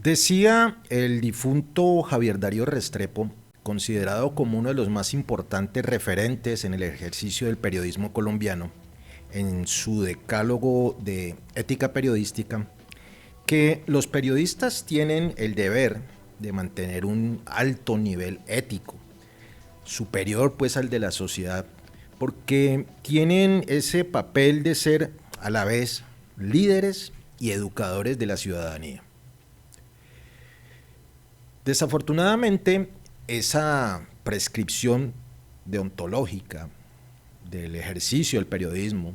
Decía el difunto Javier Darío Restrepo, considerado como uno de los más importantes referentes en el ejercicio del periodismo colombiano, en su decálogo de ética periodística, que los periodistas tienen el deber de mantener un alto nivel ético, superior pues al de la sociedad, porque tienen ese papel de ser a la vez líderes y educadores de la ciudadanía. Desafortunadamente, esa prescripción deontológica del ejercicio del periodismo,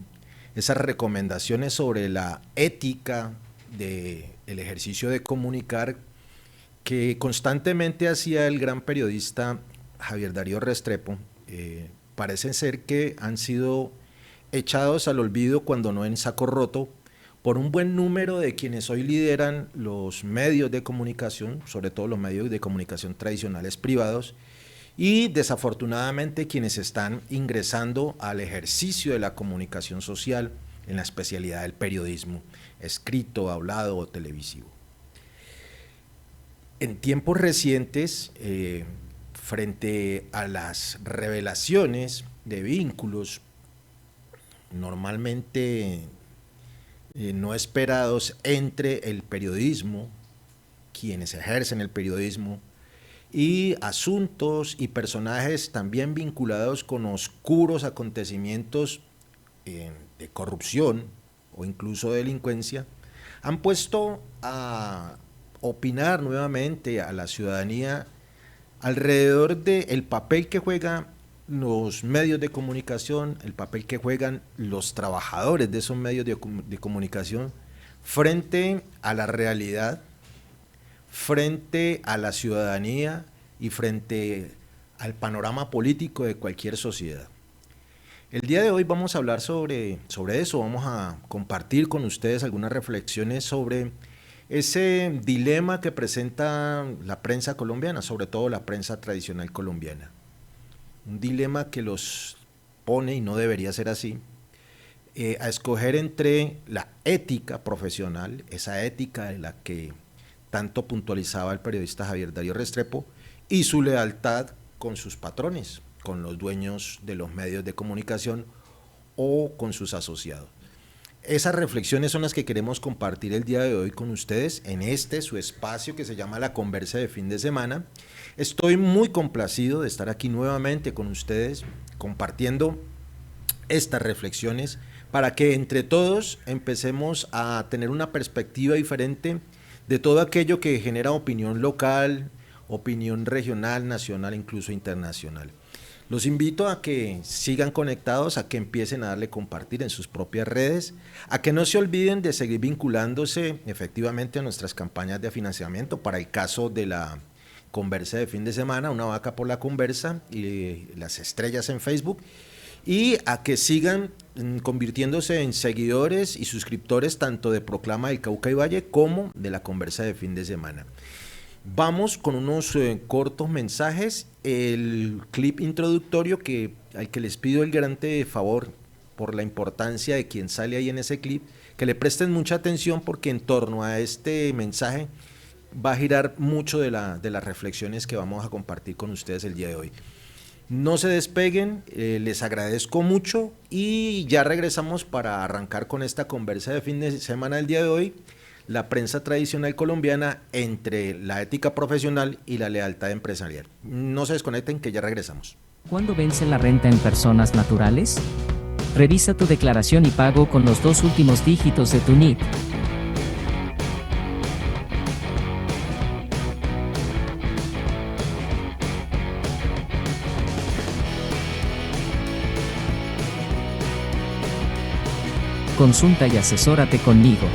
esas recomendaciones sobre la ética del ejercicio de comunicar que constantemente hacía el gran periodista Javier Darío Restrepo, parecen ser que han sido echados al olvido, cuando no en saco roto, por un buen número de quienes hoy lideran los medios de comunicación, sobre todo los medios de comunicación tradicionales privados, y desafortunadamente quienes están ingresando al ejercicio de la comunicación social en la especialidad del periodismo, escrito, hablado o televisivo. En tiempos recientes, frente a las revelaciones de vínculos normalmente no esperados entre el periodismo, quienes ejercen el periodismo, y asuntos y personajes también vinculados con oscuros acontecimientos de corrupción o incluso delincuencia, han puesto a opinar nuevamente a la ciudadanía alrededor del papel que juegan los medios de comunicación, el papel que juegan los trabajadores de esos medios de comunicación frente a la realidad, frente a la ciudadanía y frente al panorama político de cualquier sociedad. El día de hoy vamos a hablar sobre eso, vamos a compartir con ustedes algunas reflexiones sobre ese dilema que presenta la prensa colombiana, sobre todo la prensa tradicional colombiana. Un dilema que los pone, y no debería ser así, a escoger entre la ética profesional, esa ética de la que tanto puntualizaba el periodista Javier Darío Restrepo, y su lealtad con sus patrones, con los dueños de los medios de comunicación o con sus asociados. Esas reflexiones son las que queremos compartir el día de hoy con ustedes en su espacio que se llama La Conversa de Fin de Semana. Estoy muy complacido de estar aquí nuevamente con ustedes compartiendo estas reflexiones para que entre todos empecemos a tener una perspectiva diferente de todo aquello que genera opinión local, opinión regional, nacional, incluso internacional. Los invito a que sigan conectados, a que empiecen a darle compartir en sus propias redes, a que no se olviden de seguir vinculándose efectivamente a nuestras campañas de financiamiento para el caso de la Conversa de Fin de Semana, Una Vaca por la Conversa y las estrellas en Facebook, y a que sigan convirtiéndose en seguidores y suscriptores tanto de Proclama del Cauca y Valle como de la Conversa de Fin de Semana. Vamos con unos cortos mensajes, el clip introductorio al que les pido el grande favor por la importancia de quien sale ahí en ese clip, que le presten mucha atención porque en torno a este mensaje va a girar mucho de las reflexiones que vamos a compartir con ustedes el día de hoy. No se despeguen, les agradezco mucho y ya regresamos para arrancar con esta conversa de fin de semana del día de hoy. La prensa tradicional colombiana entre la ética profesional y la lealtad empresarial. No se desconecten que ya regresamos. ¿Cuándo vence la renta en personas naturales? Revisa tu declaración y pago con los 2 últimos dígitos de tu NIT. Consulta y asesórate conmigo.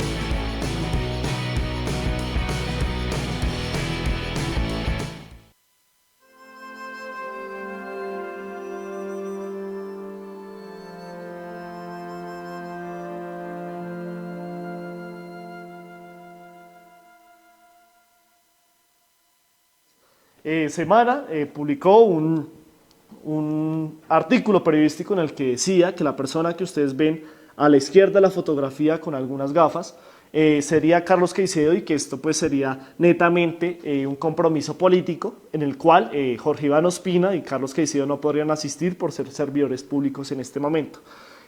Semana publicó un artículo periodístico en el que decía que la persona que ustedes ven a la izquierda de la fotografía con algunas gafas sería Carlos Caicedo, y que esto pues sería netamente un compromiso político en el cual Jorge Iván Ospina y Carlos Caicedo no podrían asistir por ser servidores públicos en este momento.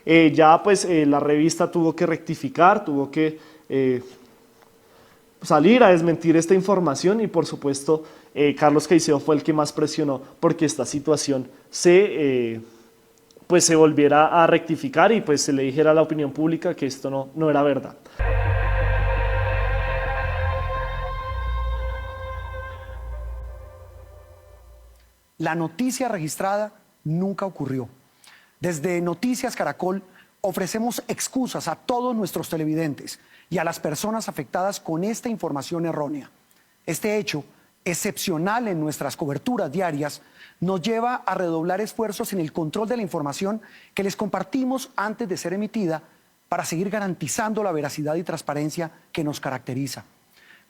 Ya pues la revista tuvo que rectificar, tuvo que salir a desmentir esta información, y por supuesto Carlos Caicedo fue el que más presionó porque esta situación pues se volviera a rectificar y pues se le dijera a la opinión pública que esto no era verdad. La noticia registrada nunca ocurrió. Desde Noticias Caracol ofrecemos excusas a todos nuestros televidentes y a las personas afectadas con esta información errónea. Este hecho, excepcional en nuestras coberturas diarias, nos lleva a redoblar esfuerzos en el control de la información que les compartimos antes de ser emitida, para seguir garantizando la veracidad y transparencia que nos caracteriza.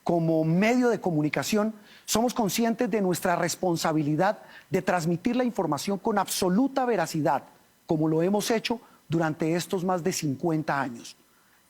Como medio de comunicación, somos conscientes de nuestra responsabilidad de transmitir la información con absoluta veracidad, como lo hemos hecho durante estos más de 50 años.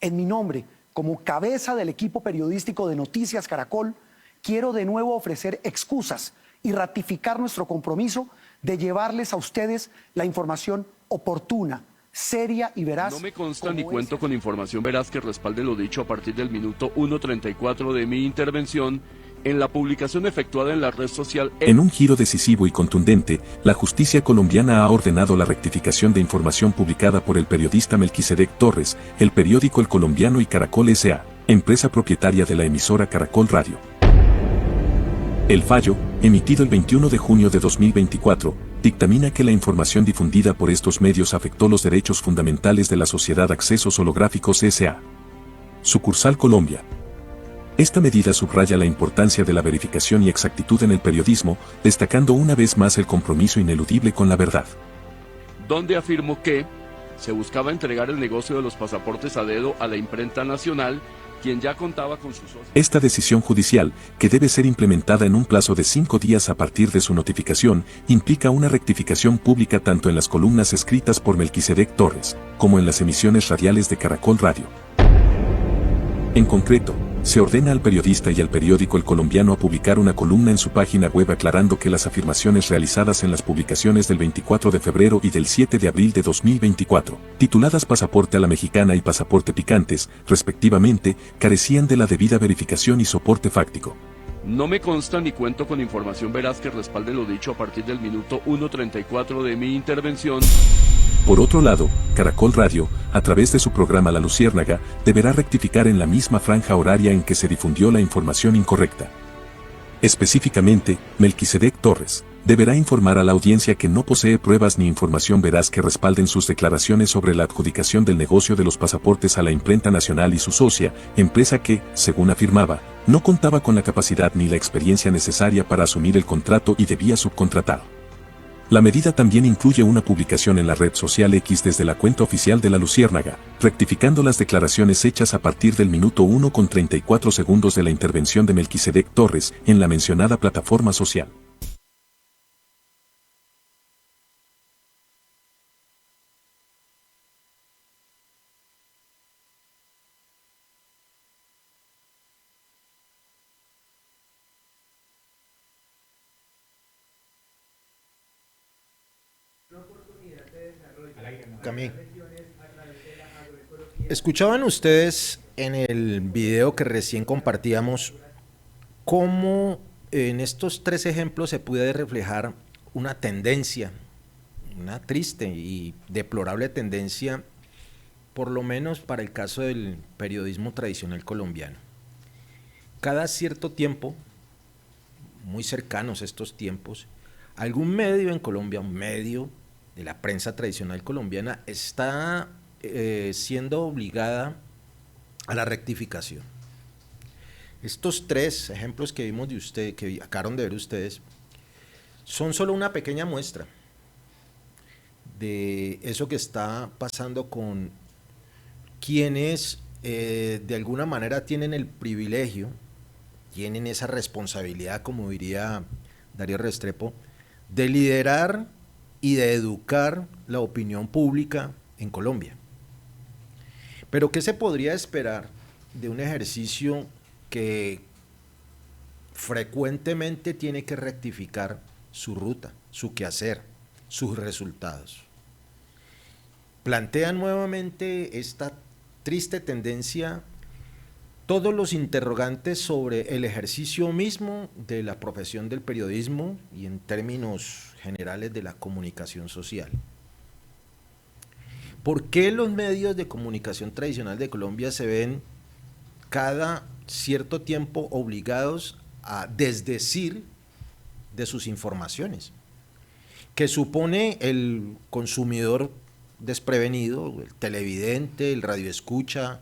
En mi nombre, como cabeza del equipo periodístico de Noticias Caracol, quiero de nuevo ofrecer excusas y ratificar nuestro compromiso de llevarles a ustedes la información oportuna, seria y veraz. No me consta ni cuento con información veraz que respalde lo dicho a partir del minuto 1:34 de mi intervención en la publicación efectuada en la red social. En un giro decisivo y contundente, la justicia colombiana ha ordenado la rectificación de información publicada por el periodista Melquisedec Torres, el periódico El Colombiano y Caracol S.A., empresa propietaria de la emisora Caracol Radio. El fallo, emitido el 21 de junio de 2024, dictamina que la información difundida por estos medios afectó los derechos fundamentales de la Sociedad Accesos Holográficos S.A. Sucursal Colombia. Esta medida subraya la importancia de la verificación y exactitud en el periodismo, destacando una vez más el compromiso ineludible con la verdad. Donde afirmó que se buscaba entregar el negocio de los pasaportes a dedo a la imprenta nacional, quien ya contaba con sus socios. Esta decisión judicial, que debe ser implementada en un plazo de 5 días a partir de su notificación, implica una rectificación pública tanto en las columnas escritas por Melquisedec Torres, como en las emisiones radiales de Caracol Radio. En concreto, se ordena al periodista y al periódico El Colombiano a publicar una columna en su página web aclarando que las afirmaciones realizadas en las publicaciones del 24 de febrero y del 7 de abril de 2024, tituladas Pasaporte a la Mexicana y Pasaporte Picantes, respectivamente, carecían de la debida verificación y soporte fáctico. No me consta ni cuento con información veraz que respalde lo dicho a partir del minuto 1:34 de mi intervención. Por otro lado, Caracol Radio, a través de su programa La Luciérnaga, deberá rectificar en la misma franja horaria en que se difundió la información incorrecta. Específicamente, Melquisedec Torres deberá informar a la audiencia que no posee pruebas ni información veraz que respalden sus declaraciones sobre la adjudicación del negocio de los pasaportes a la imprenta nacional y su socia, empresa que, según afirmaba, no contaba con la capacidad ni la experiencia necesaria para asumir el contrato y debía subcontratar. La medida también incluye una publicación en la red social X desde la cuenta oficial de La Luciérnaga, rectificando las declaraciones hechas a partir del minuto 1:34 de la intervención de Melquisedec Torres en la mencionada plataforma social. Camín. Escuchaban ustedes en el video que recién compartíamos cómo en estos 3 ejemplos se puede reflejar una tendencia, una triste y deplorable tendencia, por lo menos para el caso del periodismo tradicional colombiano. Cada cierto tiempo, muy cercanos a estos tiempos, algún medio en Colombia, un medio de la prensa tradicional colombiana, está siendo obligada a la rectificación. Estos 3 ejemplos que vimos de usted, que acabaron de ver ustedes, son solo una pequeña muestra de eso que está pasando con quienes de alguna manera tienen el privilegio, tienen esa responsabilidad, como diría Darío Restrepo, de liderar y de educar la opinión pública en Colombia. Pero ¿qué se podría esperar de un ejercicio que frecuentemente tiene que rectificar su ruta, su quehacer, sus resultados. Plantea nuevamente esta triste tendencia todos los interrogantes sobre el ejercicio mismo de la profesión del periodismo y en términos generales de la comunicación social. ¿Por qué los medios de comunicación tradicional de Colombia se ven cada cierto tiempo obligados a desdecir de sus informaciones? ¿Qué supone el consumidor desprevenido, el televidente, el radioescucha,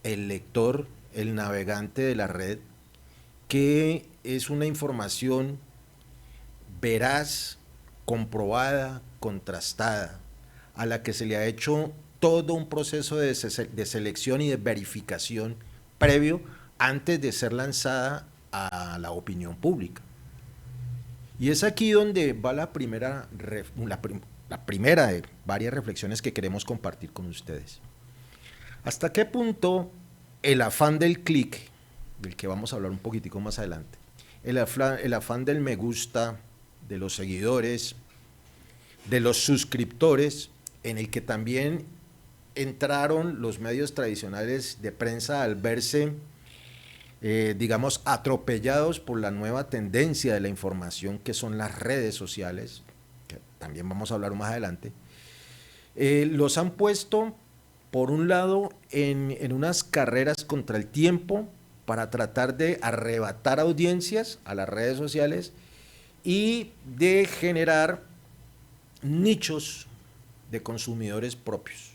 el lector, el navegante de la red, que es una información veraz, comprobada, contrastada, a la que se le ha hecho todo un proceso de selección y de verificación previo antes de ser lanzada a la opinión pública? Y es aquí donde va la primera de varias reflexiones que queremos compartir con ustedes. ¿Hasta qué punto el afán del clic, del que vamos a hablar un poquitico más adelante, el afán del me gusta, de los seguidores, de los suscriptores, en el que también entraron los medios tradicionales de prensa al verse, digamos, atropellados por la nueva tendencia de la información que son las redes sociales, que también vamos a hablar más adelante, los han puesto, por un lado, en unas carreras contra el tiempo para tratar de arrebatar audiencias a las redes sociales y de generar nichos de consumidores propios,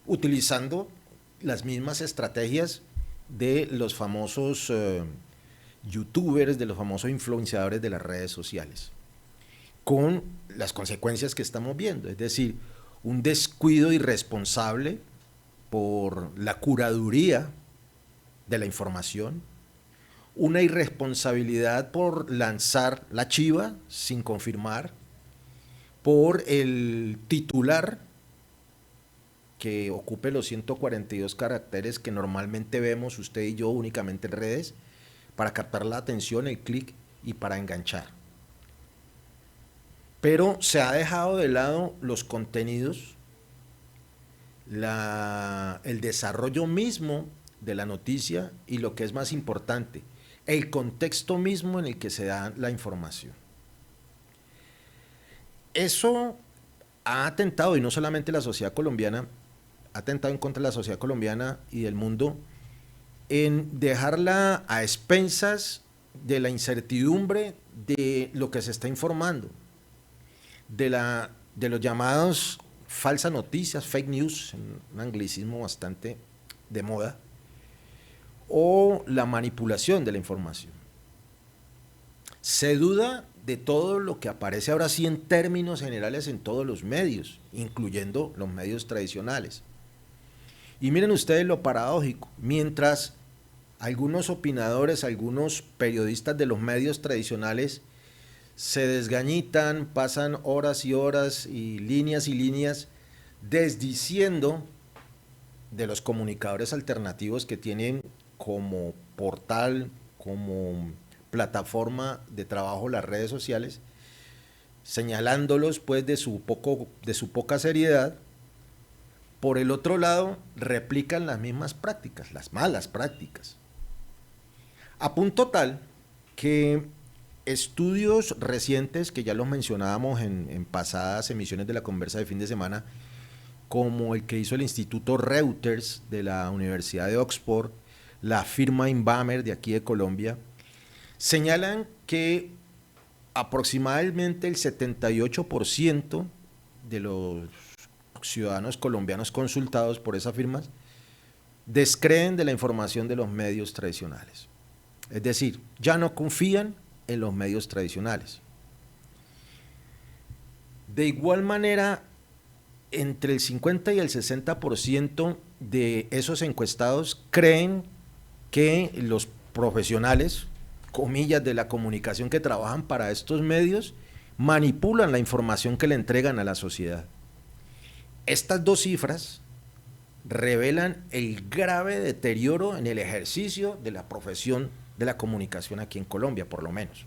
utilizando las mismas estrategias de los famosos youtubers, de los famosos influenciadores de las redes sociales, con las consecuencias que estamos viendo, es decir, un descuido irresponsable por la curaduría de la información, una irresponsabilidad por lanzar la chiva sin confirmar, por el titular que ocupe los 142 caracteres que normalmente vemos usted y yo únicamente en redes, para captar la atención, el clic y para enganchar. Pero se ha dejado de lado los contenidos, el desarrollo mismo de la noticia y, lo que es más importante, el contexto mismo en el que se da la información. Eso ha atentado, y no solamente la sociedad colombiana, ha atentado en contra de la sociedad colombiana y del mundo, en dejarla a expensas de la incertidumbre de lo que se está informando, de los llamados falsas noticias, fake news, un anglicismo bastante de moda, o la manipulación de la información. Se duda de todo lo que aparece ahora sí en términos generales en todos los medios, incluyendo los medios tradicionales. Y miren ustedes lo paradójico, mientras algunos opinadores, algunos periodistas de los medios tradicionales se desgañitan, pasan horas y horas y líneas desdiciendo de los comunicadores alternativos que tienen como portal, como plataforma de trabajo las redes sociales, señalándolos pues de su poca seriedad. Por el otro lado, replican las mismas prácticas, las malas prácticas, a punto tal que estudios recientes, que ya los mencionábamos en pasadas emisiones de la conversa de fin de semana, como el que hizo el Instituto Reuters de la Universidad de Oxford, la firma Inbamer de aquí de Colombia, señalan que aproximadamente el 78% de los ciudadanos colombianos consultados por esas firmas descreen de la información de los medios tradicionales. Es decir, ya no confían en los medios tradicionales. De igual manera, entre el 50 y el 60% de esos encuestados creen que los profesionales, comillas, de la comunicación que trabajan para estos medios, manipulan la información que le entregan a la sociedad. Estas dos cifras revelan el grave deterioro en el ejercicio de la profesión de la comunicación aquí en Colombia, por lo menos,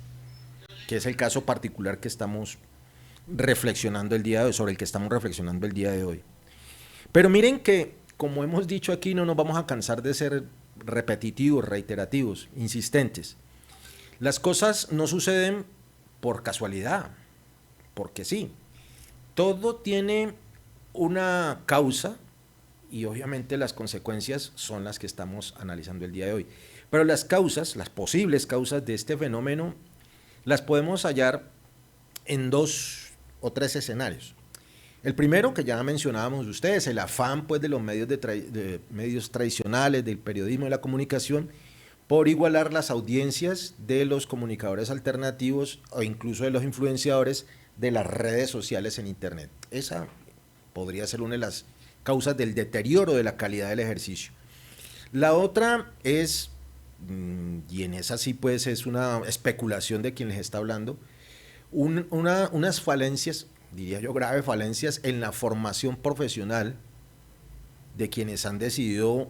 que es el caso particular que estamos reflexionando el día de hoy, sobre el que estamos reflexionando el día de hoy. Pero miren que, como hemos dicho aquí, no nos vamos a cansar de ser repetitivos, reiterativos, insistentes. Las cosas no suceden por casualidad, porque sí. Todo tiene una causa y obviamente las consecuencias son las que estamos analizando el día de hoy. Pero las causas, las posibles causas de este fenómeno, las podemos hallar en 2 o 3 escenarios. El primero, que ya mencionábamos ustedes, el afán pues, de los de medios tradicionales, del periodismo y la comunicación, por igualar las audiencias de los comunicadores alternativos o incluso de los influenciadores de las redes sociales en Internet. Esa podría ser una de las causas del deterioro de la calidad del ejercicio. La otra es, y en esa sí pues es una especulación de quien les está hablando, unas falencias, diría yo graves falencias, en la formación profesional de quienes han decidido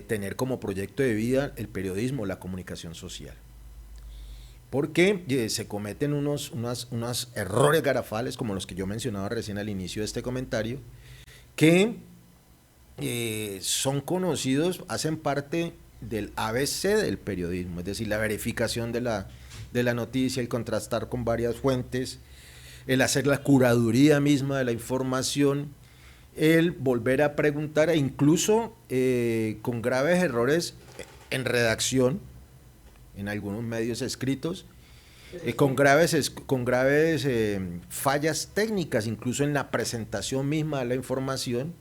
tener como proyecto de vida el periodismo, la comunicación social. Porque se cometen unos errores garrafales, como los que yo mencionaba recién al inicio de este comentario, que son conocidos, hacen parte del ABC del periodismo, es decir, la verificación de la noticia, el contrastar con varias fuentes, el hacer la curaduría misma de la información, el volver a preguntar e incluso con graves errores en redacción, en algunos medios escritos, con graves fallas técnicas, incluso en la presentación misma de la información,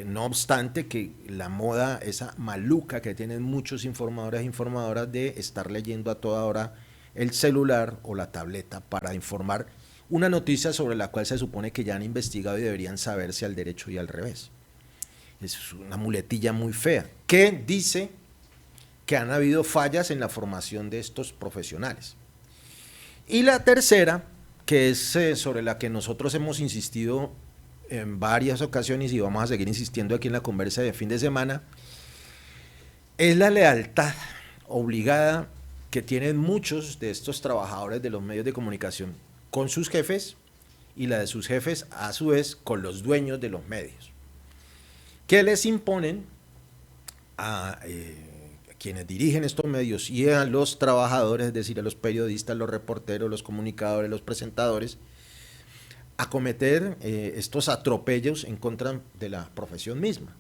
no obstante que la moda, esa maluca que tienen muchos informadores e informadoras de estar leyendo a toda hora el celular o la tableta para informar una noticia sobre la cual se supone que ya han investigado y deberían saberse al derecho y al revés. Es una muletilla muy fea, que dice que han habido fallas en la formación de estos profesionales. Y la tercera, que es sobre la que nosotros hemos insistido en varias ocasiones y vamos a seguir insistiendo aquí en la conversa de fin de semana, es la lealtad obligada que tienen muchos de estos trabajadores de los medios de comunicación con sus jefes y la de sus jefes a su vez con los dueños de los medios, que les imponen a quienes dirigen estos medios y a los trabajadores, es decir, a los periodistas, los reporteros, los comunicadores, los presentadores, a cometer estos atropellos en contra de la profesión misma.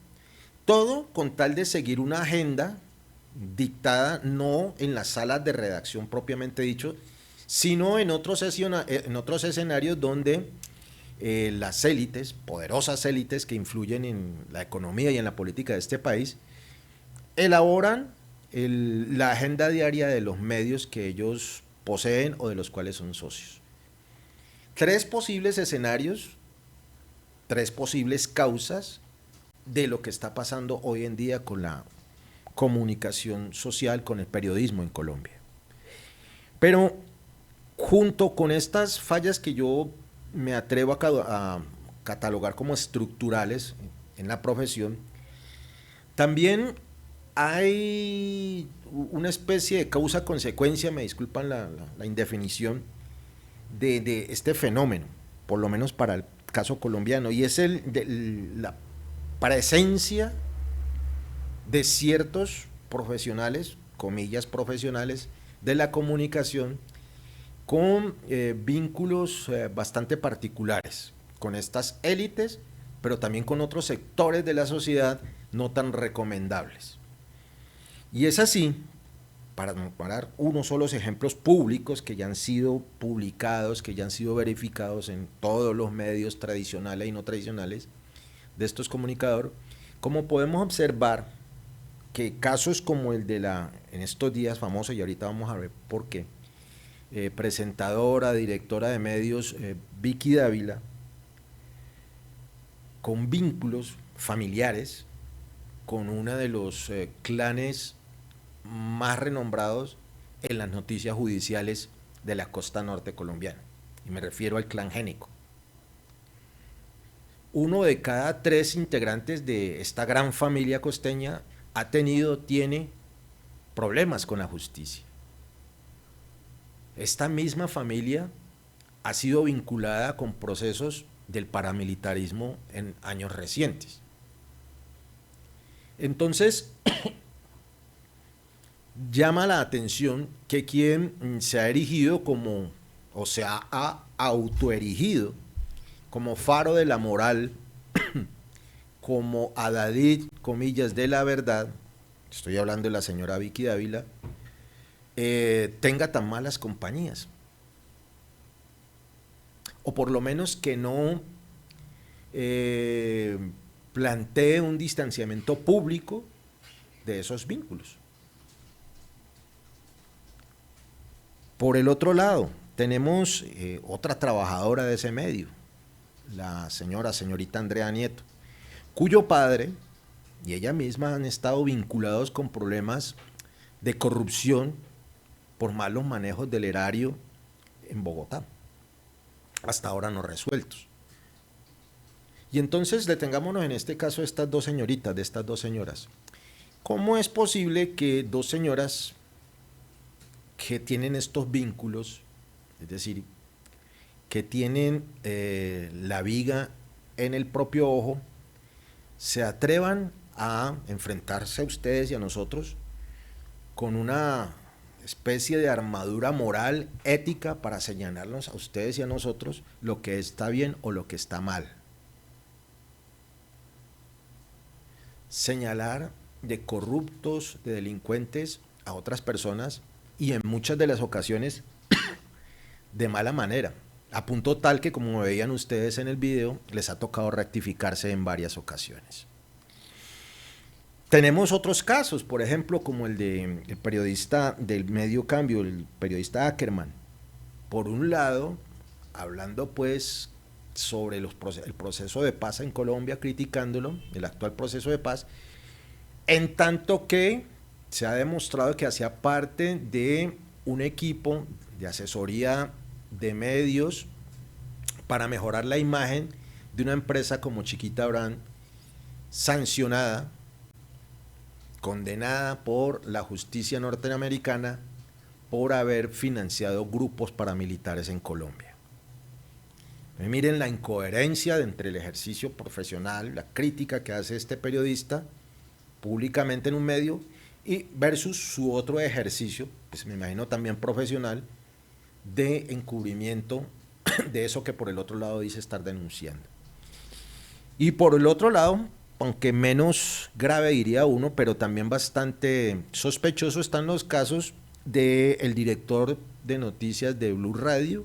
Todo con tal de seguir una agenda dictada no en las salas de redacción propiamente dicho, sino en otros escenarios donde las élites, poderosas élites que influyen en la economía y en la política de este país, elaboran la agenda diaria de los medios que ellos poseen o de los cuales son socios. 3 posibles escenarios, 3 posibles causas de lo que está pasando hoy en día con la comunicación social, con el periodismo en Colombia. Pero junto con estas fallas que yo me atrevo a catalogar como estructurales en la profesión, también hay una especie de causa-consecuencia, me disculpan la indefinición, de este fenómeno, por lo menos para el caso colombiano, y es la presencia de ciertos profesionales, comillas profesionales, de la comunicación con vínculos bastante particulares con estas élites, pero también con otros sectores de la sociedad no tan recomendables. Y es así, para dar unos solos ejemplos públicos que ya han sido publicados, que ya han sido verificados en todos los medios tradicionales y no tradicionales de estos comunicadores, como podemos observar que casos como el de en estos días famoso, y ahorita vamos a ver por qué, presentadora, directora de medios, Vicky Dávila, con vínculos familiares con uno de los clanes más renombrados en las noticias judiciales de la costa norte colombiana, y me refiero al clan Génico. uno de cada 3 integrantes de esta gran familia costeña tiene problemas con la justicia. Esta misma familia ha sido vinculada con procesos del paramilitarismo en años recientes. Entonces, llama la atención que quien se ha erigido como, o se ha autoerigido como faro de la moral, como adalid, comillas, de la verdad, estoy hablando de la señora Vicky Dávila, tenga tan malas compañías. O por lo menos que no plantee un distanciamiento público de esos vínculos. Por el otro lado, tenemos otra trabajadora de ese medio, la señorita Andrea Nieto, cuyo padre y ella misma han estado vinculados con problemas de corrupción por malos manejos del erario en Bogotá, hasta ahora no resueltos. Y entonces detengámonos en este caso de estas dos señoras. ¿Cómo es posible que dos señoras que tienen estos vínculos, es decir, que tienen la viga en el propio ojo, se atrevan a enfrentarse a ustedes y a nosotros con una especie de armadura moral, ética, para señalarnos a ustedes y a nosotros lo que está bien o lo que está mal? Señalar de corruptos, de delincuentes a otras personas, y en muchas de las ocasiones de mala manera, a punto tal que, como veían ustedes en el video, les ha tocado rectificarse en varias ocasiones. Tenemos otros casos, por ejemplo, como el periodista del medio Cambio, el periodista Ackerman. Por un lado, hablando pues sobre el proceso de paz en Colombia, criticándolo, el actual proceso de paz, en tanto que se ha demostrado que hacía parte de un equipo de asesoría de medios para mejorar la imagen de una empresa como Chiquita Brand, sancionada, condenada por la justicia norteamericana por haber financiado grupos paramilitares en Colombia. Miren la incoherencia entre el ejercicio profesional, la crítica que hace este periodista públicamente en un medio, y versus su otro ejercicio, pues me imagino también profesional, de encubrimiento de eso que por el otro lado dice estar denunciando. Y por el otro lado, aunque menos grave diría uno, pero también bastante sospechoso, están los casos del director de noticias de Blue Radio,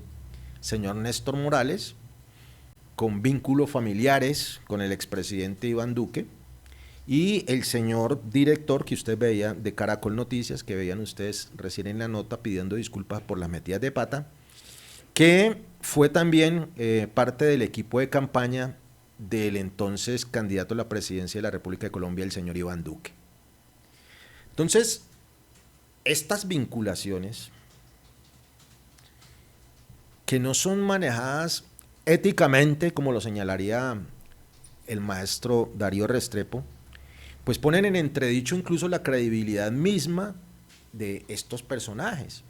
señor Néstor Morales, con vínculos familiares con el expresidente Iván Duque, y el señor director que usted veía de Caracol Noticias, que veían ustedes recién en la nota pidiendo disculpas por las metidas de pata, que fue también parte del equipo de campaña del entonces candidato a la presidencia de la República de Colombia, el señor Iván Duque. Entonces, estas vinculaciones que no son manejadas éticamente, como lo señalaría el maestro Darío Restrepo, pues ponen en entredicho incluso la credibilidad misma de estos personajes,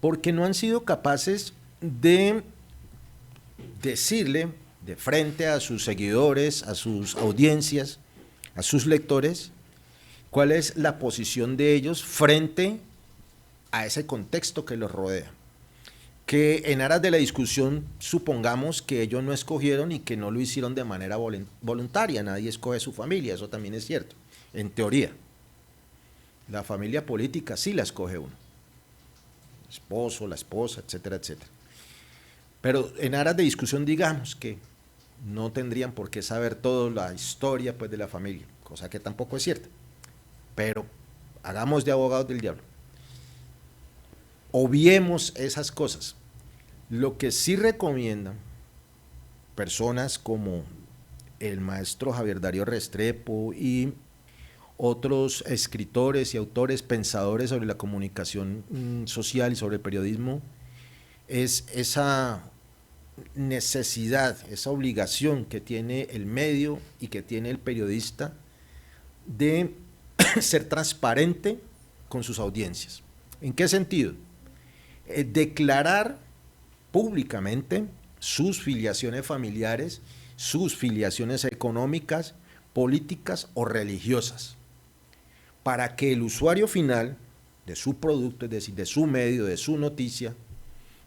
porque no han sido capaces de decirle de frente a sus seguidores, a sus audiencias, a sus lectores, cuál es la posición de ellos frente a ese contexto que los rodea. Que en aras de la discusión supongamos que ellos no escogieron y que no lo hicieron de manera voluntaria, nadie escoge su familia, eso también es cierto, en teoría. La familia política sí la escoge uno, el esposo, la esposa, etcétera, etcétera. Pero en aras de discusión digamos que no tendrían por qué saber toda la historia pues, de la familia, cosa que tampoco es cierta, pero hagamos de abogados del diablo. Obviemos esas cosas. Lo que sí recomiendan personas como el maestro Javier Darío Restrepo y otros escritores y autores pensadores sobre la comunicación social y sobre el periodismo es esa necesidad, esa obligación que tiene el medio y que tiene el periodista de ser transparente con sus audiencias. ¿En qué sentido? Declarar públicamente sus filiaciones familiares, sus filiaciones económicas, políticas o religiosas, para que el usuario final de su producto, es decir, de su medio, de su noticia,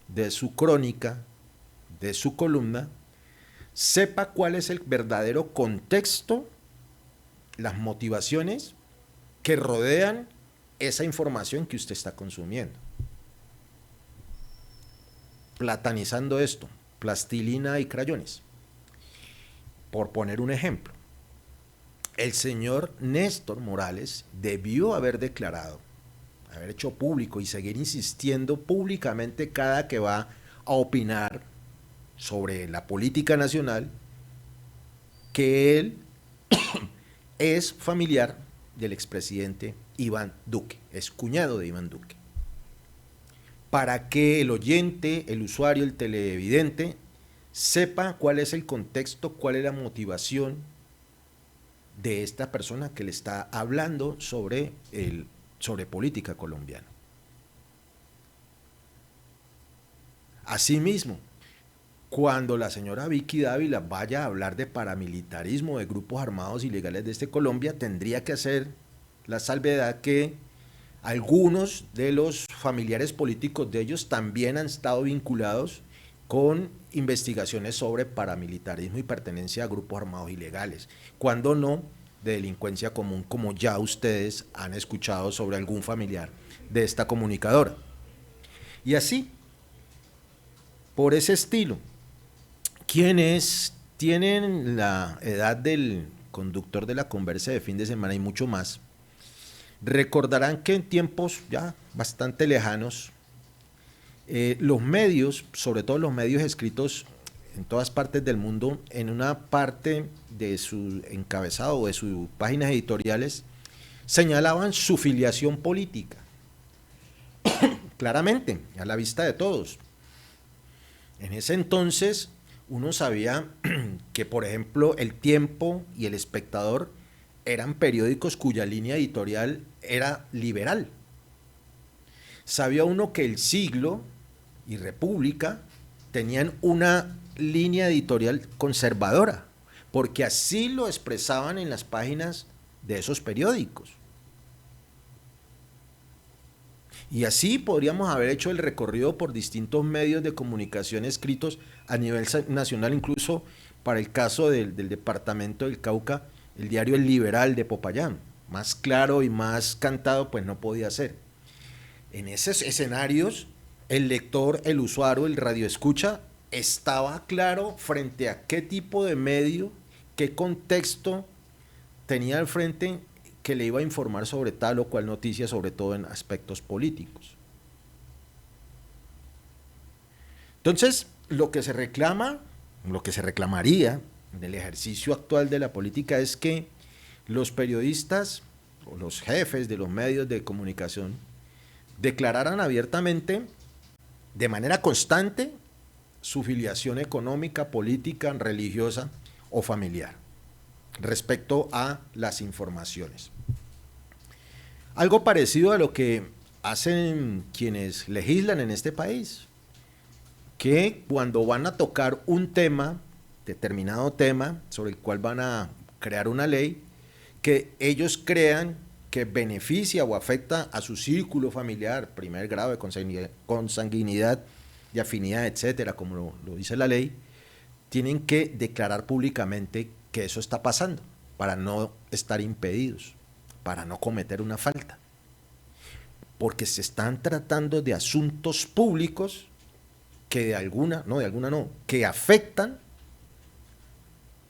de su crónica, de su columna, sepa cuál es el verdadero contexto, las motivaciones que rodean esa información que usted está consumiendo. Platanizando esto, plastilina y crayones. Por poner un ejemplo, el señor Néstor Morales debió haber declarado, haber hecho público y seguir insistiendo públicamente cada que va a opinar sobre la política nacional, que él es familiar del expresidente Iván Duque, es cuñado de Iván Duque, para que el oyente, el usuario, el televidente sepa cuál es el contexto, cuál es la motivación de esta persona que le está hablando sobre política colombiana. Asimismo, cuando la señora Vicky Dávila vaya a hablar de paramilitarismo, de grupos armados ilegales desde Colombia, tendría que hacer la salvedad que algunos de los familiares políticos de ellos también han estado vinculados con investigaciones sobre paramilitarismo y pertenencia a grupos armados ilegales, cuando no de delincuencia común, como ya ustedes han escuchado sobre algún familiar de esta comunicadora. Y así, por ese estilo, quienes tienen la edad del conductor de la conversa de fin de semana y mucho más, recordarán que en tiempos ya bastante lejanos, los medios, sobre todo los medios escritos en todas partes del mundo, en una parte de su encabezado o de sus páginas editoriales, señalaban su filiación política, claramente, a la vista de todos. En ese entonces, uno sabía que, por ejemplo, El Tiempo y El Espectador eran periódicos cuya línea editorial era liberal. Sabía uno que El Siglo y República tenían una línea editorial conservadora, porque así lo expresaban en las páginas de esos periódicos. Y así podríamos haber hecho el recorrido por distintos medios de comunicación escritos a nivel nacional, incluso para el caso del departamento del Cauca, el diario El Liberal de Popayán. Más claro y más cantado pues no podía ser. En esos escenarios, el lector, el usuario, el radioescucha estaba claro frente a qué tipo de medio, qué contexto tenía al frente que le iba a informar sobre tal o cual noticia, sobre todo en aspectos políticos. Entonces, lo que se reclama, lo que se reclamaría en el ejercicio actual de la política es que los periodistas o los jefes de los medios de comunicación declararan abiertamente, de manera constante, su filiación económica, política, religiosa o familiar respecto a las informaciones. Algo parecido a lo que hacen quienes legislan en este país, que cuando van a tocar un tema, determinado tema, sobre el cual van a crear una ley, que ellos crean que beneficia o afecta a su círculo familiar, primer grado de consanguinidad, de afinidad, etcétera, como lo dice la ley, tienen que declarar públicamente que eso está pasando, para no estar impedidos, para no cometer una falta. Porque se están tratando de asuntos públicos que que afectan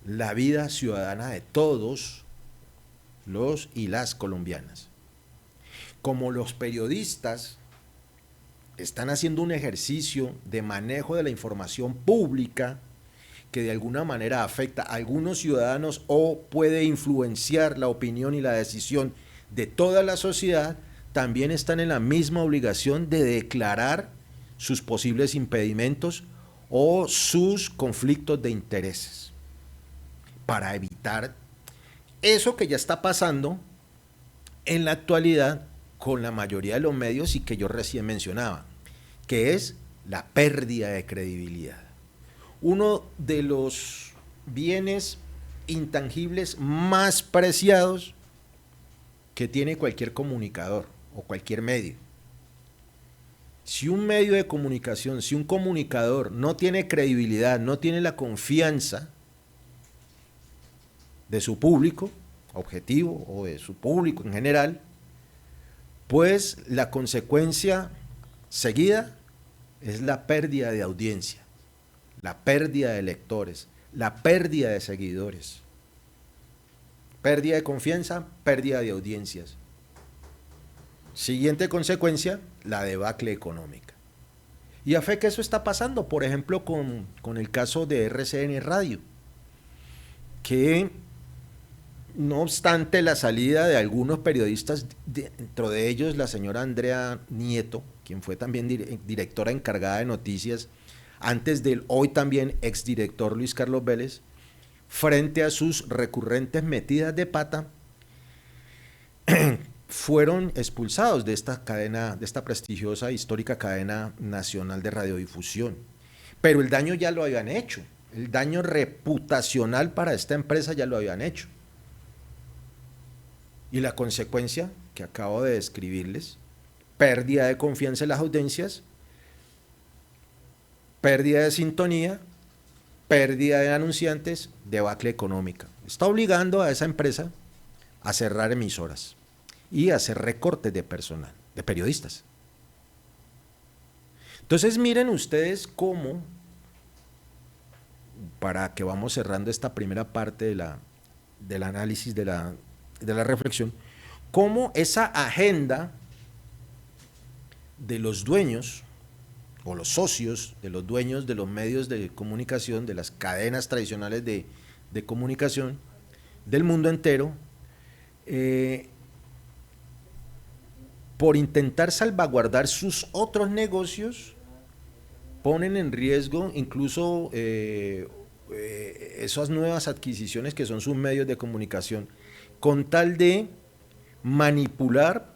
la vida ciudadana de todos los y las colombianas. Como los periodistas están haciendo un ejercicio de manejo de la información pública que de alguna manera afecta a algunos ciudadanos o puede influenciar la opinión y la decisión de toda la sociedad, también están en la misma obligación de declarar sus posibles impedimentos o sus conflictos de intereses, para evitar eso que ya está pasando en la actualidad con la mayoría de los medios y que yo recién mencionaba, que es la pérdida de credibilidad. Uno de los bienes intangibles más preciados que tiene cualquier comunicador o cualquier medio. Si un medio de comunicación, si un comunicador no tiene credibilidad, no tiene la confianza de su público objetivo o de su público en general, pues la consecuencia seguida es la pérdida de audiencia, la pérdida de lectores, la pérdida de seguidores, pérdida de confianza, pérdida de audiencias. Siguiente consecuencia, la debacle económica. Y a fe que eso está pasando, por ejemplo, con el caso de RCN Radio, que no obstante la salida de algunos periodistas, dentro de ellos la señora Andrea Nieto, quien fue también directora encargada de noticias, antes del hoy también exdirector Luis Carlos Vélez, frente a sus recurrentes metidas de pata, fueron expulsados de esta cadena, de esta prestigiosa histórica cadena nacional de radiodifusión. Pero el daño ya lo habían hecho, el daño reputacional para esta empresa ya lo habían hecho. Y la consecuencia que acabo de describirles, pérdida de confianza en las audiencias, pérdida de sintonía, pérdida de anunciantes, debacle económica. Está obligando a esa empresa a cerrar emisoras y a hacer recortes de personal, de periodistas. Entonces miren ustedes cómo, para que vamos cerrando esta primera parte del análisis, de la reflexión, cómo esa agenda de los dueños o los socios de los dueños de los medios de comunicación, de las cadenas tradicionales de comunicación del mundo entero, por intentar salvaguardar sus otros negocios, ponen en riesgo incluso esas nuevas adquisiciones que son sus medios de comunicación, con tal de manipular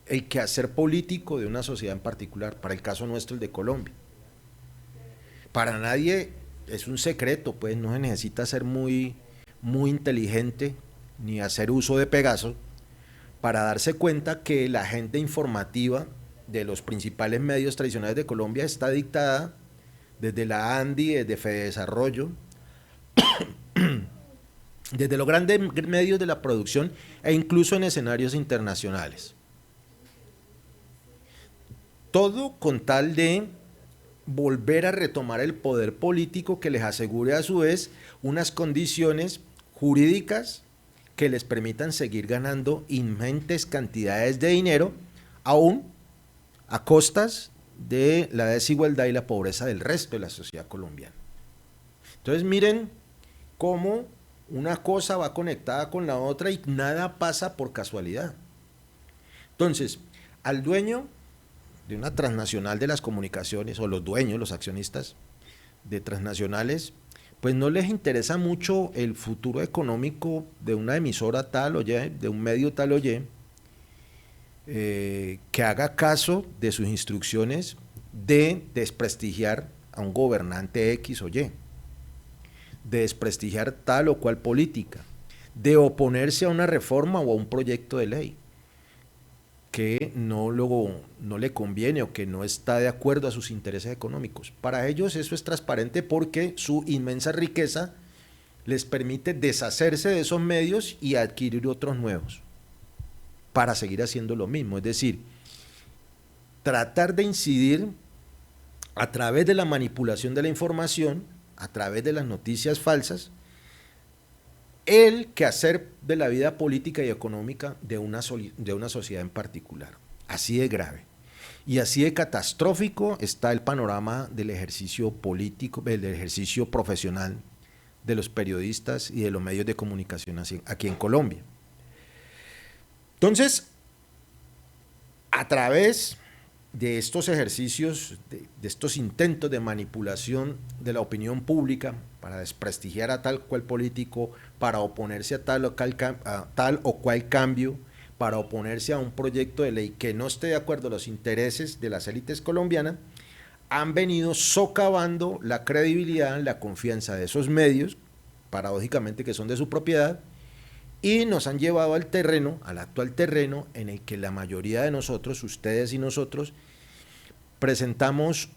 el quehacer político de una sociedad en particular, para el caso nuestro, el de Colombia. Para nadie es un secreto, pues no se necesita ser muy inteligente ni hacer uso de Pegaso para darse cuenta que la agenda informativa de los principales medios tradicionales de Colombia está dictada desde la ANDI, desde Fedesarrollo, desde los grandes medios de la producción e incluso en escenarios internacionales. Todo con tal de volver a retomar el poder político que les asegure a su vez unas condiciones jurídicas que les permitan seguir ganando ingentes cantidades de dinero, aún a costas de la desigualdad y la pobreza del resto de la sociedad colombiana. Entonces miren cómo una cosa va conectada con la otra y nada pasa por casualidad. Entonces, al dueño de una transnacional de las comunicaciones, o los dueños, los accionistas de transnacionales, pues no les interesa mucho el futuro económico de una emisora tal o Y, de un medio tal o Y, que haga caso de sus instrucciones de desprestigiar a un gobernante X o Y, de desprestigiar tal o cual política, de oponerse a una reforma o a un proyecto de ley que no le conviene o que no está de acuerdo a sus intereses económicos. Para ellos eso es transparente porque su inmensa riqueza les permite deshacerse de esos medios y adquirir otros nuevos para seguir haciendo lo mismo. Es decir, tratar de incidir a través de la manipulación de la información, a través de las noticias falsas, el quehacer de la vida política y económica de una sociedad en particular. Así de grave y así de catastrófico está el panorama del ejercicio político, del ejercicio profesional de los periodistas y de los medios de comunicación aquí en Colombia. Entonces, a través de estos ejercicios, de estos intentos de manipulación de la opinión pública para desprestigiar a tal cual político, para oponerse a tal o cual cambio, para oponerse a un proyecto de ley que no esté de acuerdo a los intereses de las élites colombianas, han venido socavando la credibilidad, la confianza de esos medios, paradójicamente que son de su propiedad, y nos han llevado al terreno, al actual terreno, en el que la mayoría de nosotros, ustedes y nosotros, presentamos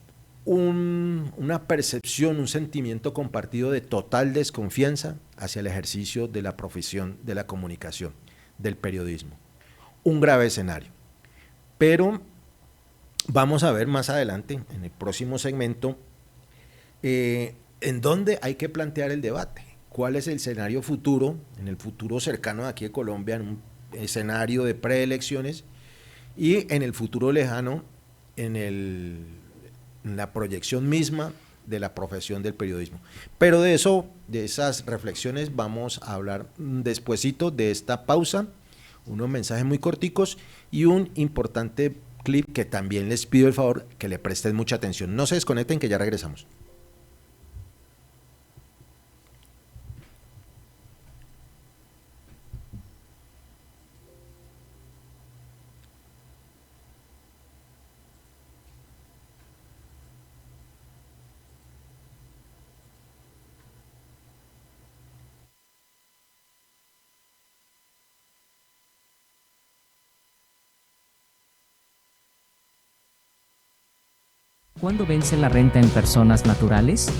una percepción, un sentimiento compartido de total desconfianza hacia el ejercicio de la profesión de la comunicación, del periodismo. Un grave escenario. Pero vamos a ver más adelante, en el próximo segmento, en dónde hay que plantear el debate. ¿Cuál es el escenario futuro, en el futuro cercano de aquí de Colombia, en un escenario de preelecciones, y en el futuro lejano, en la proyección misma de la profesión del periodismo? Pero de eso, de esas reflexiones, vamos a hablar despuesito de esta pausa, unos mensajes muy corticos y un importante clip que también les pido el favor que le presten mucha atención. No se desconecten, que ya regresamos. ¿Cuándo vence la renta en personas naturales?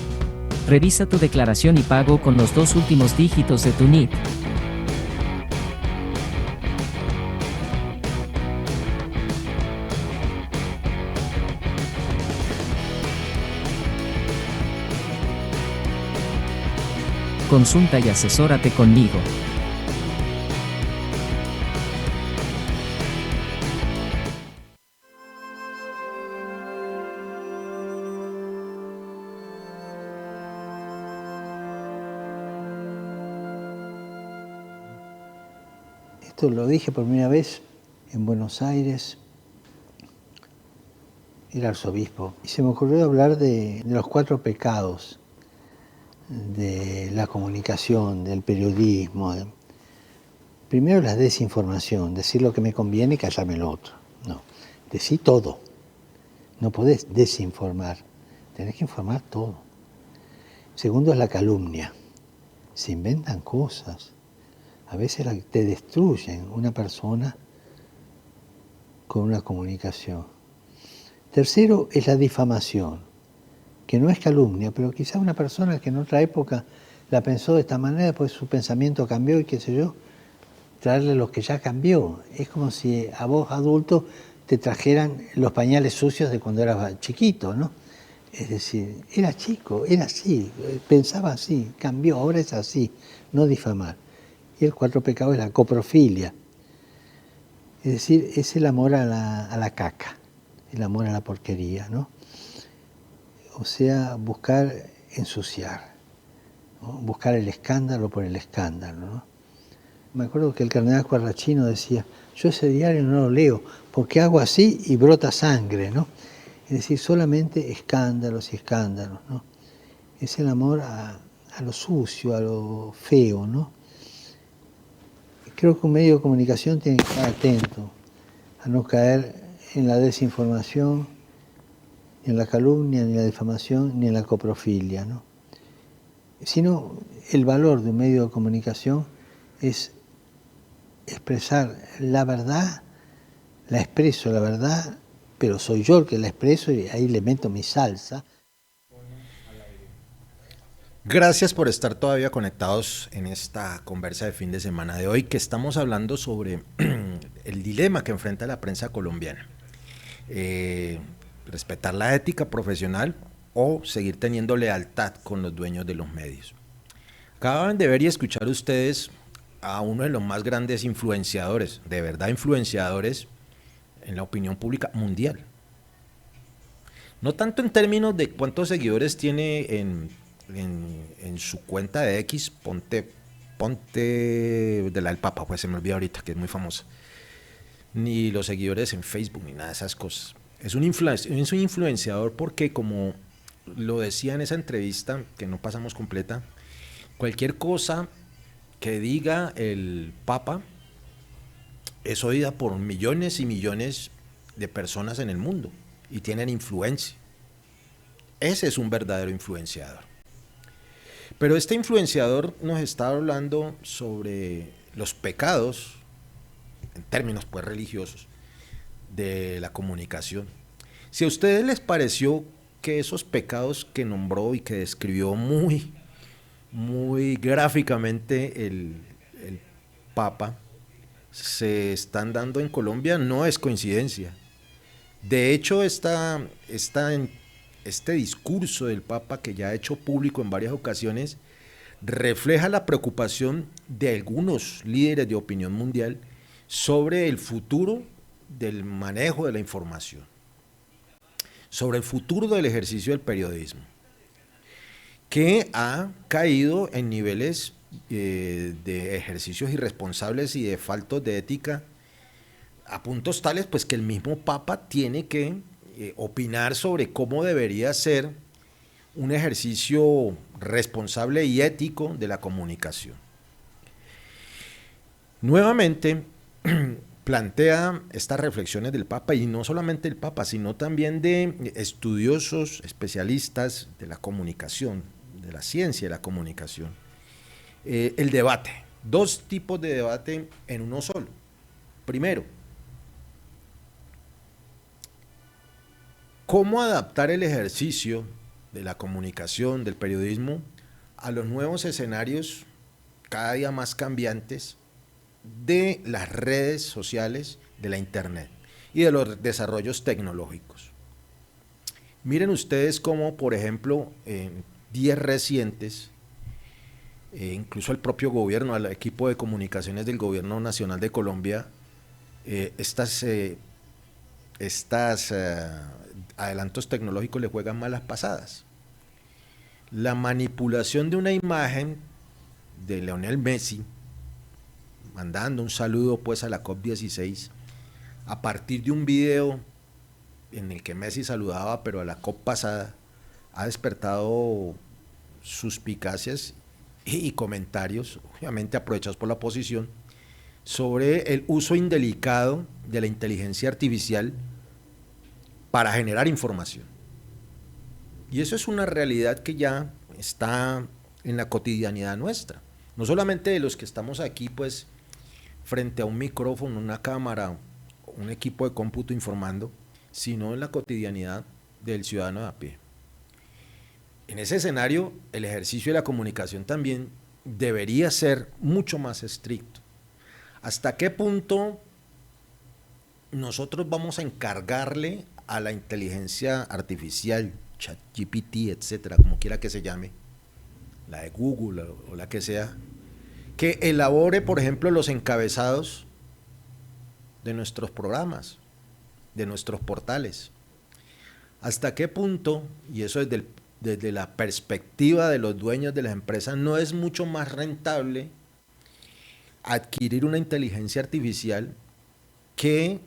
Revisa tu declaración y pago con los 2 últimos dígitos de tu NIT. Consulta y asesórate conmigo. Esto lo dije por primera vez en Buenos Aires, el arzobispo, y se me ocurrió hablar de los 4 pecados de la comunicación, del periodismo. Primero, la desinformación, decir lo que me conviene y callarme lo otro. No, decir todo. No podés desinformar, tenés que informar todo. Segundo es la calumnia. Se inventan cosas. A veces te destruyen una persona con una comunicación. Tercero es la difamación, que no es calumnia, pero quizá una persona que en otra época la pensó de esta manera, después su pensamiento cambió y qué sé yo, traerle lo que ya cambió. Es como si a vos, adulto, te trajeran los pañales sucios de cuando eras chiquito, ¿no? Es decir, era chico, era así, pensaba así, cambió, ahora es así, no difamar. Y el 4 pecado es la coprofilia, es decir, es el amor a la caca, el amor a la porquería, ¿no? O sea, buscar ensuciar, ¿no? Buscar el escándalo por el escándalo, ¿no? Me acuerdo que el cardenal Quarrachino decía, yo ese diario no lo leo porque hago así y brota sangre, ¿no? Es decir, solamente escándalos y escándalos, ¿no? Es el amor a lo sucio, a lo feo, ¿no? Creo que un medio de comunicación tiene que estar atento a no caer en la desinformación, ni en la calumnia, ni en la difamación, ni en la coprofilia, ¿no? Sino el valor de un medio de comunicación es expresar la verdad, la expreso la verdad, pero soy yo el que la expreso y ahí le meto mi salsa. Gracias por estar todavía conectados en esta conversa de fin de semana de hoy, que estamos hablando sobre el dilema que enfrenta la prensa colombiana. Respetar la ética profesional o seguir teniendo lealtad con los dueños de los medios. Acaban de ver y escuchar ustedes a uno de los más grandes influenciadores, de verdad influenciadores, en la opinión pública mundial. No tanto en términos de cuántos seguidores tiene en su cuenta de X, ponte de la del Papa, pues se me olvidó ahorita, que es muy famosa, ni los seguidores en Facebook, ni nada de esas cosas. Es un influenciador porque, como lo decía en esa entrevista, que no pasamos completa, cualquier cosa que diga el Papa es oída por millones y millones de personas en el mundo y tienen influencia. Ese es un verdadero influenciador. Pero este influenciador nos está hablando sobre los pecados, en términos pues religiosos, de la comunicación. Si a ustedes les pareció que esos pecados que nombró y que describió muy gráficamente el Papa se están dando en Colombia, no es coincidencia. De hecho, este discurso del Papa, que ya ha hecho público en varias ocasiones, refleja la preocupación de algunos líderes de opinión mundial sobre el futuro del manejo de la información, sobre el futuro del ejercicio del periodismo, que ha caído en niveles de ejercicios irresponsables y de faltos de ética a puntos tales pues que el mismo Papa tiene que opinar sobre cómo debería ser un ejercicio responsable y ético de la comunicación. Nuevamente plantea estas reflexiones del Papa, y no solamente el Papa, sino también de estudiosos, especialistas de la comunicación, de la ciencia de la comunicación. El debate, dos tipos de debate en uno solo. Primero, ¿cómo adaptar el ejercicio de la comunicación, del periodismo, a los nuevos escenarios cada día más cambiantes de las redes sociales, de la Internet y de los desarrollos tecnológicos? Miren ustedes cómo, por ejemplo, en días recientes, incluso el propio gobierno, al equipo de comunicaciones del Gobierno Nacional de Colombia, estas adelantos tecnológicos le juegan malas pasadas. La manipulación de una imagen de Lionel Messi, mandando un saludo pues a la COP16, a partir de un video en el que Messi saludaba pero a la COP pasada, ha despertado suspicacias y comentarios, obviamente aprovechados por la oposición, sobre el uso indelicado de la inteligencia artificial para generar información. Y eso es una realidad que ya está en la cotidianidad nuestra. No solamente de los que estamos aquí, pues, frente a un micrófono, una cámara, un equipo de cómputo informando, sino en la cotidianidad del ciudadano de a pie. En ese escenario, el ejercicio de la comunicación también debería ser mucho más estricto. ¿Hasta qué punto nosotros vamos a encargarle a la inteligencia artificial, ChatGPT, etcétera, como quiera que se llame, la de Google o la que sea, que elabore, por ejemplo, los encabezados de nuestros programas, de nuestros portales? ¿Hasta qué punto, y eso desde la perspectiva de los dueños de las empresas, no es mucho más rentable adquirir una inteligencia artificial que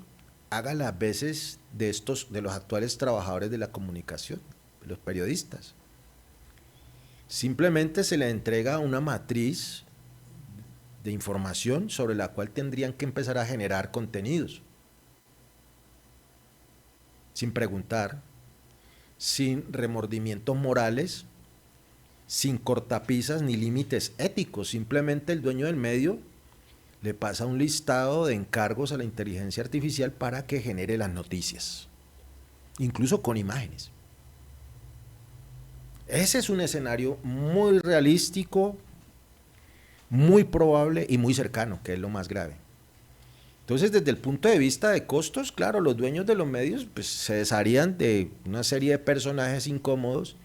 haga las veces de los actuales trabajadores de la comunicación, de los periodistas? Simplemente se le entrega una matriz de información sobre la cual tendrían que empezar a generar contenidos, sin preguntar, sin remordimientos morales, sin cortapisas ni límites éticos. Simplemente el dueño del medio le pasa un listado de encargos a la inteligencia artificial para que genere las noticias, incluso con imágenes. Ese es un escenario muy realístico, muy probable y muy cercano, que es lo más grave. Entonces, desde el punto de vista de costos, claro, los dueños de los medios pues, se desharían de una serie de personajes incómodos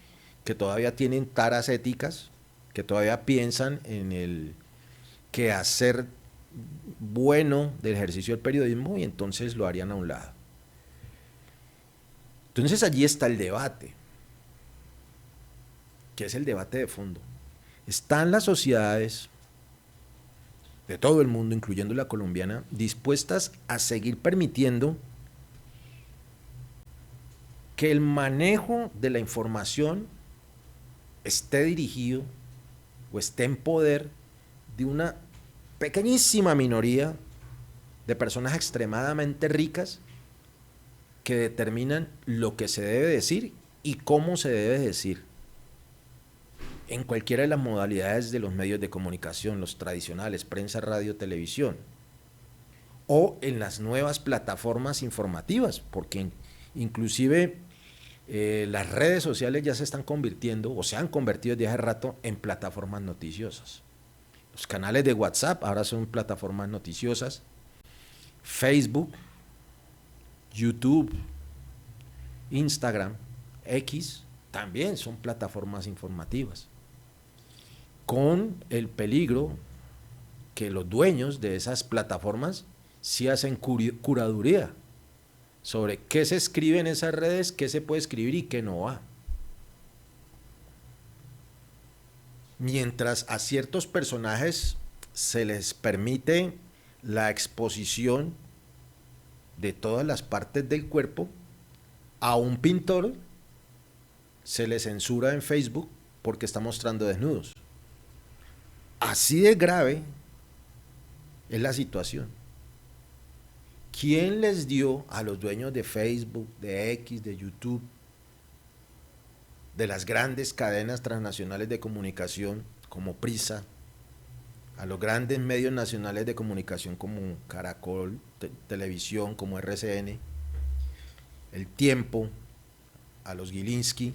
que todavía tienen taras éticas, que todavía piensan en el quehacer bueno del ejercicio del periodismo, y entonces lo harían a un lado. Entonces allí está el debate, que es el debate de fondo. ¿Están las sociedades de todo el mundo, incluyendo la colombiana, dispuestas a seguir permitiendo que el manejo de la información esté dirigido o esté en poder de una pequeñísima minoría de personas extremadamente ricas que determinan lo que se debe decir y cómo se debe decir en cualquiera de las modalidades de los medios de comunicación, los tradicionales, prensa, radio, televisión, o en las nuevas plataformas informativas, porque inclusive las redes sociales ya se están convirtiendo, o se han convertido desde hace rato, en plataformas noticiosas. Los canales de WhatsApp ahora son plataformas noticiosas, Facebook, YouTube, Instagram, X, también son plataformas informativas, con el peligro que los dueños de esas plataformas sí hacen curaduría sobre qué se escribe en esas redes, qué se puede escribir y qué no va. Mientras a ciertos personajes se les permite la exposición de todas las partes del cuerpo, a un pintor se le censura en Facebook porque está mostrando desnudos. Así de grave es la situación. ¿Quién les dio a los dueños de Facebook, de X, de YouTube, de las grandes cadenas transnacionales de comunicación como Prisa, a los grandes medios nacionales de comunicación como Caracol, Televisión, como RCN, El Tiempo, a los Gilinski,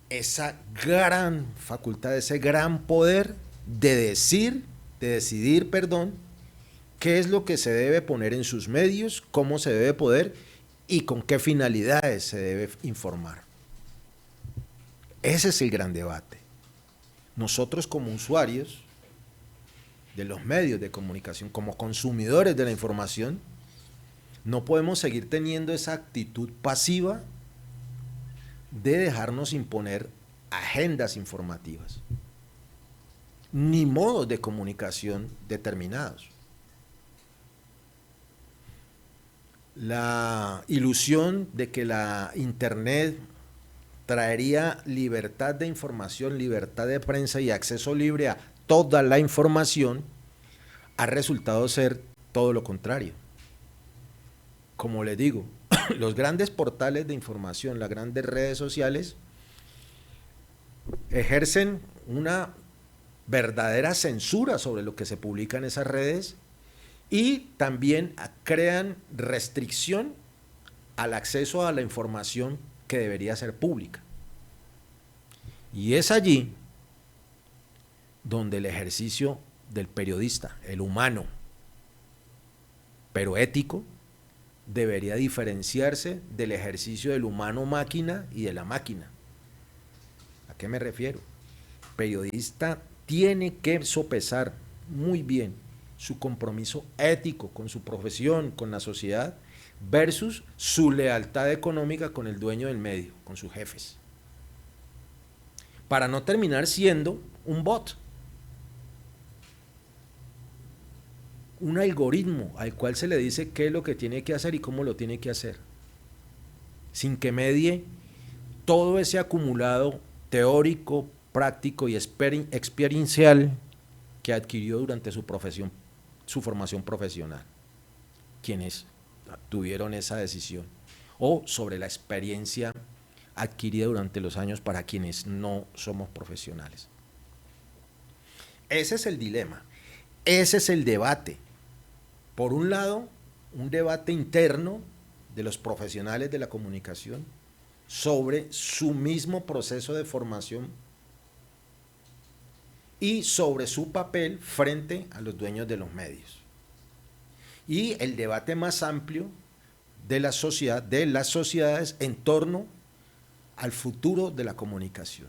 esa gran facultad, ese gran poder de decidir, qué es lo que se debe poner en sus medios, cómo se debe poder y con qué finalidades se debe informar? Ese es el gran debate. Nosotros como usuarios de los medios de comunicación, como consumidores de la información, no podemos seguir teniendo esa actitud pasiva de dejarnos imponer agendas informativas, ni modos de comunicación determinados. La ilusión de que la Internet traería libertad de información, libertad de prensa y acceso libre a toda la información ha resultado ser todo lo contrario. Como les digo, los grandes portales de información, las grandes redes sociales ejercen una verdadera censura sobre lo que se publica en esas redes y también crean restricción al acceso a la información que debería ser pública. Y es allí donde el ejercicio del periodista, el humano, pero ético, debería diferenciarse del ejercicio del humano máquina y de la máquina. ¿A qué me refiero? El periodista tiene que sopesar muy bien su compromiso ético con su profesión, con la sociedad, versus su lealtad económica con el dueño del medio, con sus jefes, para no terminar siendo un bot, un algoritmo al cual se le dice qué es lo que tiene que hacer y cómo lo tiene que hacer, sin que medie todo ese acumulado teórico, práctico y experiencial que adquirió durante su profesión, su formación profesional, quienes tuvieron esa decisión, o sobre la experiencia adquirida durante los años para quienes no somos profesionales. Ese es el dilema, ese es el debate. Por un lado, un debate interno de los profesionales de la comunicación sobre su mismo proceso de formación y sobre su papel frente a los dueños de los medios. Y el debate más amplio de la sociedad, de las sociedades en torno al futuro de la comunicación.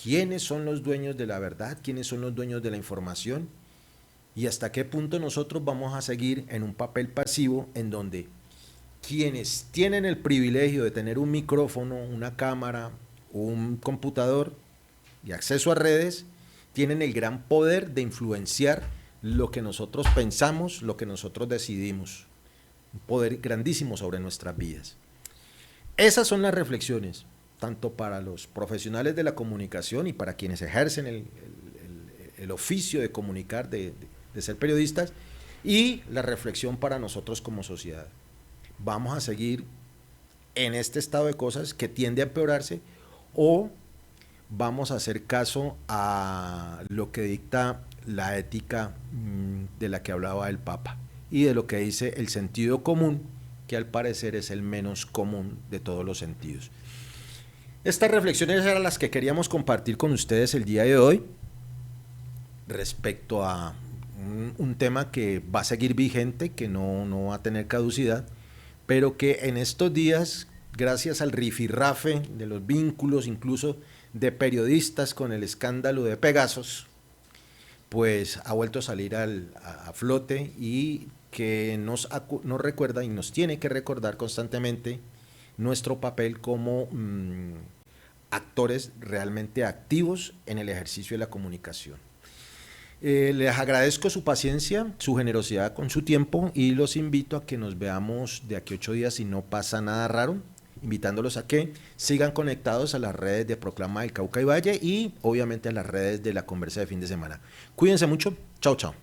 ¿Quiénes son los dueños de la verdad? ¿Quiénes son los dueños de la información? ¿Y hasta qué punto nosotros vamos a seguir en un papel pasivo en donde quienes tienen el privilegio de tener un micrófono, una cámara, un computador y acceso a redes, tienen el gran poder de influenciar lo que nosotros pensamos, lo que nosotros decidimos? Un poder grandísimo sobre nuestras vidas. Esas son las reflexiones, tanto para los profesionales de la comunicación y para quienes ejercen el oficio de comunicar, de ser periodistas, y la reflexión para nosotros como sociedad. ¿Vamos a seguir en este estado de cosas que tiende a empeorarse o vamos a hacer caso a lo que dicta la ética de la que hablaba el Papa y de lo que dice el sentido común, que al parecer es el menos común de todos los sentidos? Estas reflexiones eran las que queríamos compartir con ustedes el día de hoy respecto a un tema que va a seguir vigente, que no va a tener caducidad, pero que en estos días, gracias al rifirrafe de los vínculos, incluso de periodistas con el escándalo de Pegasos, pues ha vuelto a salir a flote y que nos recuerda y nos tiene que recordar constantemente nuestro papel como actores realmente activos en el ejercicio de la comunicación. Les agradezco su paciencia, su generosidad con su tiempo y los invito a que nos veamos de aquí a 8 días si no pasa nada raro, invitándolos a que sigan conectados a las redes de Proclama del Cauca y Valle y obviamente a las redes de La Conversa de Fin de Semana. Cuídense mucho, chao chao.